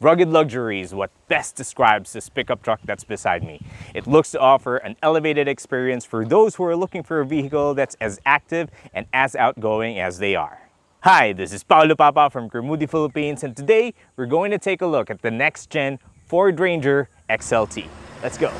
Rugged luxury is what best describes this pickup truck that's beside me. It looks to offer an elevated experience for those who are looking for a vehicle that's as active and as outgoing as they are. Hi, this is Paulo Papa from Carmudi, Philippines, and today we're going to take a look at the next-gen Ford Ranger XLT. Let's go.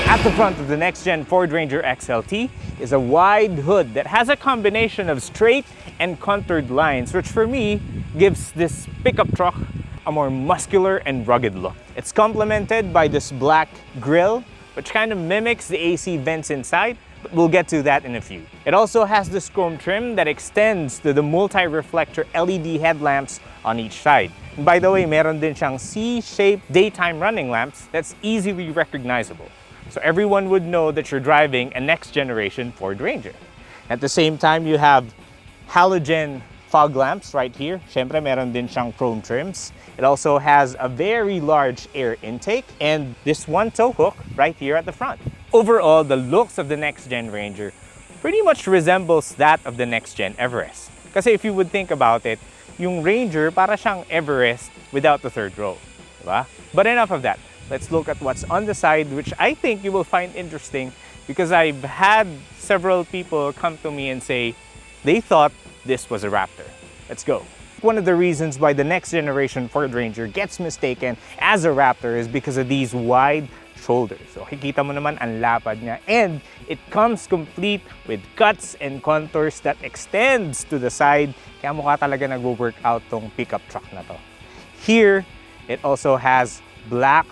At the front of the next-gen Ford Ranger XLT is a wide hood that has a combination of straight and contoured lines, which for me gives this pickup truck a more muscular and rugged look. It's complemented by this black grille, which kind of mimics the AC vents inside, but we'll get to that in a few. It also has this chrome trim that extends to the multi-reflector LED headlamps on each side. And by the way, meron din siyang C-shaped daytime running lamps that's easily recognizable. So everyone would know that you're driving a next-generation Ford Ranger. At the same time, you have halogen fog lamps right here. Syempre, meron din siyang chrome trims. It also has a very large air intake and this one tow hook right here at the front. Overall, the looks of the next-gen Ranger pretty much resembles that of the next-gen Everest. Kasi if you would think about it, yung Ranger para siyang Everest without the third row. Diba? But enough of that. Let's look at what's on the side, which I think you will find interesting because I've had several people come to me and say they thought this was a Raptor. Let's go. One of the reasons why the next generation Ford Ranger gets mistaken as a Raptor is because of these wide shoulders. So kikita mo naman ang lapad niya, and it comes complete with cuts and contours that extends to the side. Kaya mukha talaga nag-workout tong pickup truck na to. Here, it also has black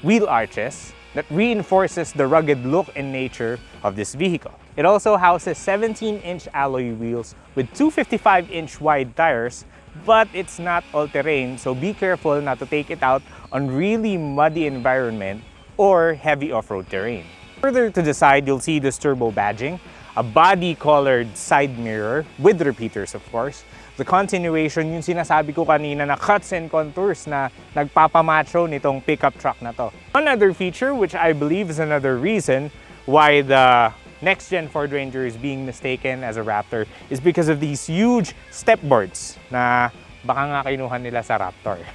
wheel arches that reinforces the rugged look and nature of this vehicle. It also houses 17-inch alloy wheels with 255-inch wide tires, but it's not all-terrain, so be careful not to take it out on really muddy environment or heavy off-road terrain. Further to the side, you'll see this turbo badging, a body-colored side mirror with repeaters, of course. The continuation, yung sinasabi ko kanina na cuts and contours na nagpapamacho nitong pickup truck na to. One other feature, which I believe is another reason why the next-gen Ford Ranger is being mistaken as a Raptor, is because of these huge stepboards na baka nga kinuha nila sa Raptor.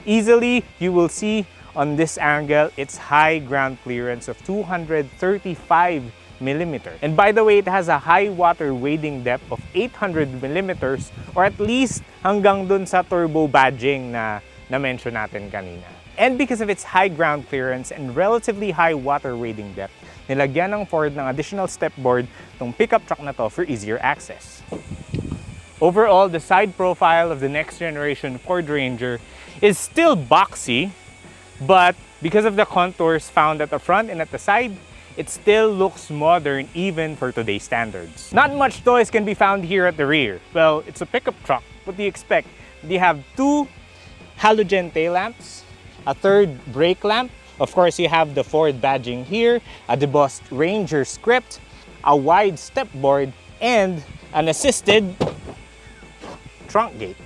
Easily, you will see on this angle its high ground clearance of 235 millimeter. And by the way, it has a high water wading depth of 800 millimeters, or at least hanggang dun sa turbo badging na na-mention natin kanina. And because of its high ground clearance and relatively high water wading depth, nilagyan ng Ford ng additional stepboard tong pickup truck na to for easier access. Overall, the side profile of the next generation Ford Ranger is still boxy, but because of the contours found at the front and at the side, it still looks modern even for today's standards. Not much toys can be found here at the rear. Well, it's a pickup truck. What do you expect? You have two halogen tail lamps, a third brake lamp. Of course, you have the Ford badging here, a debossed Ranger script, a wide stepboard, and an assisted trunk gate.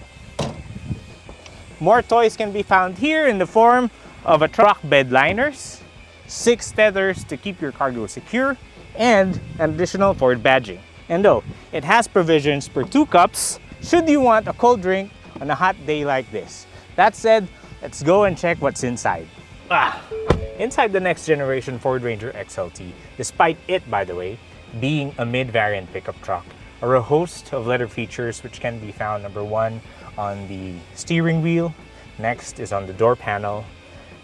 More toys can be found here in the form of a truck bed liners, 6 tethers to keep your cargo secure, and an additional Ford badging. And though it has provisions for 2 cups, should you want a cold drink on a hot day like this. That said, let's go and check what's inside. Inside the next generation Ford Ranger XLT, despite it, by the way, being a mid-variant pickup truck, are a host of leather features which can be found, number 1, on the steering wheel, next is on the door panel,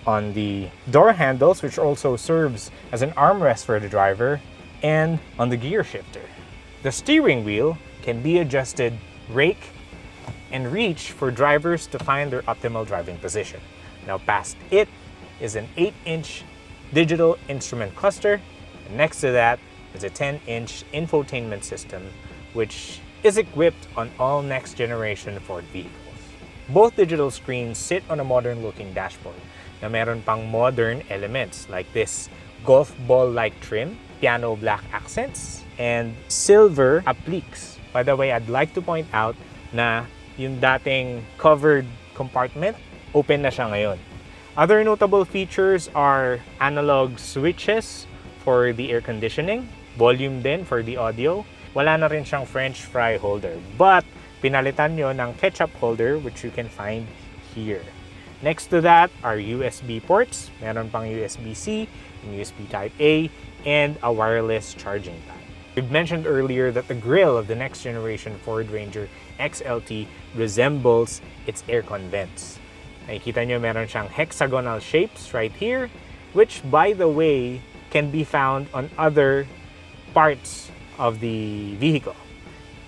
on the door handles, which also serves as an armrest for the driver, and on the gear shifter. The steering wheel can be adjusted, rake, and reach for drivers to find their optimal driving position. Now past it is an 8-inch digital instrument cluster, and next to that is a 10-inch infotainment system, which is equipped on all next-generation Ford vehicles. Both digital screens sit on a modern-looking dashboard na meron pang modern elements like this golf ball-like trim, piano black accents, and silver appliques. By the way, I'd like to point out na yung dating covered compartment, open na siya ngayon. Other notable features are analog switches for the air conditioning, volume din for the audio. Wala na rin siyang French fry holder, but pinalitan nyo ng ketchup holder, which you can find here. Next to that are USB ports. Meron pang USB-C and USB Type-A and a wireless charging pad. We've mentioned earlier that the grille of the next generation Ford Ranger XLT resembles its aircon vents. Nakikita nyo meron siyang hexagonal shapes right here, which by the way can be found on other parts of the vehicle.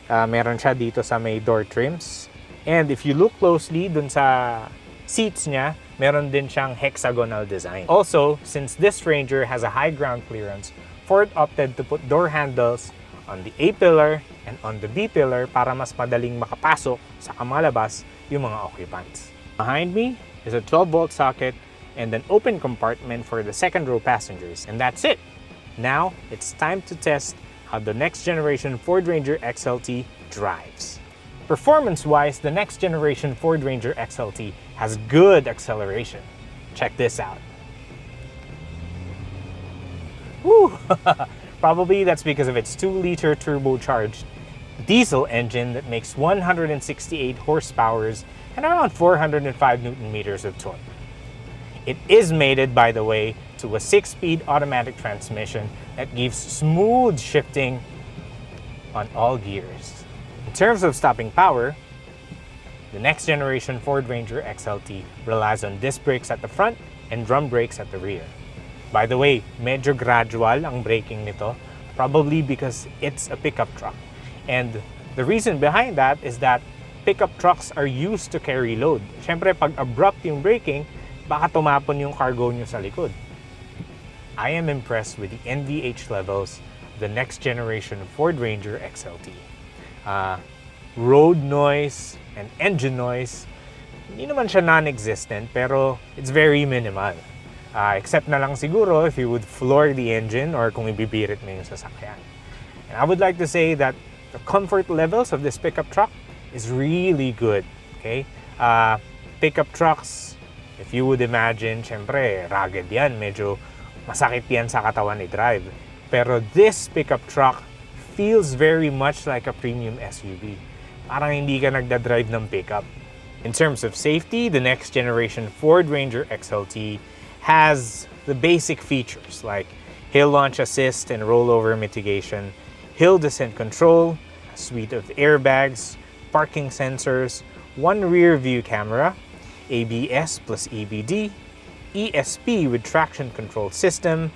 Meron siya dito sa may door trims. And if you look closely dun sa seats niya, meron din siyang hexagonal design. Also, since this Ranger has a high ground clearance, Ford opted to put door handles on the A-pillar and on the B-pillar para mas madaling makapasok sa kamalabas yung mga occupants. Behind me is a 12-volt socket and an open compartment for the second row passengers, and that's it. Now, it's time to test how the next generation Ford Ranger XLT drives. Performance-wise, the next generation Ford Ranger XLT has good acceleration. Check this out. Woo! Probably that's because of its 2-liter turbocharged diesel engine that makes 168 horsepower and around 405 Nm of torque. It is mated, by the way, to a 6-speed automatic transmission that gives smooth shifting on all gears. In terms of stopping power, the next generation Ford Ranger XLT relies on disc brakes at the front and drum brakes at the rear. By the way, medyo gradual ang braking nito, probably because it's a pickup truck. And the reason behind that is that pickup trucks are used to carry load. Siyempre, pag abrupt yung braking, baka tumapon yung cargo nyo sa likod. I am impressed with the NVH levels of the next generation Ford Ranger XLT. Road noise and engine noise, hindi naman siya non-existent, pero it's very minimal. Except na lang siguro if you would floor the engine or kung ibibirit mo yung sasakyan. And I would like to say that the comfort levels of this pickup truck is really good. Okay? Pickup trucks, if you would imagine, syempre, rugged yan. Medyo masakit yan sa katawan i-drive. Pero this pickup truck feels very much like a premium SUV. Parang hindi ka nagdadrive ng pickup. In terms of safety, the next generation Ford Ranger XLT has the basic features like hill launch assist and rollover mitigation, hill descent control, a suite of airbags, parking sensors, one rear view camera, ABS plus ABD, ESP with traction control system,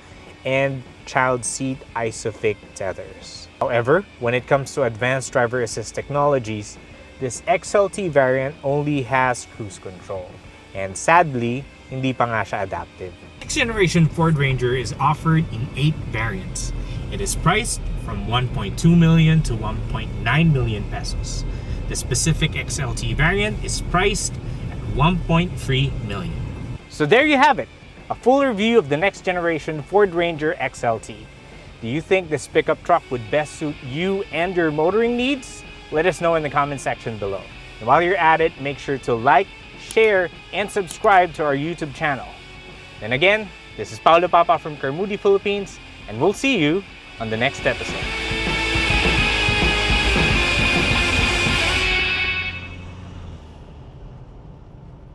and child seat ISOFIX tethers. However, when it comes to advanced driver assist technologies, this XLT variant only has cruise control. And sadly, hindi pa nga siya adaptive. Next generation Ford Ranger is offered in 8 variants. It is priced from 1.2 million to 1.9 million pesos. The specific XLT variant is priced at 1.3 million. So there you have it, a full review of the next generation Ford Ranger XLT. Do you think this pickup truck would best suit you and your motoring needs? Let us know in the comment section below. And while you're at it, make sure to like, share, and subscribe to our YouTube channel. Then again, this is Paulo Papa from Carmudi, Philippines, and we'll see you on the next episode.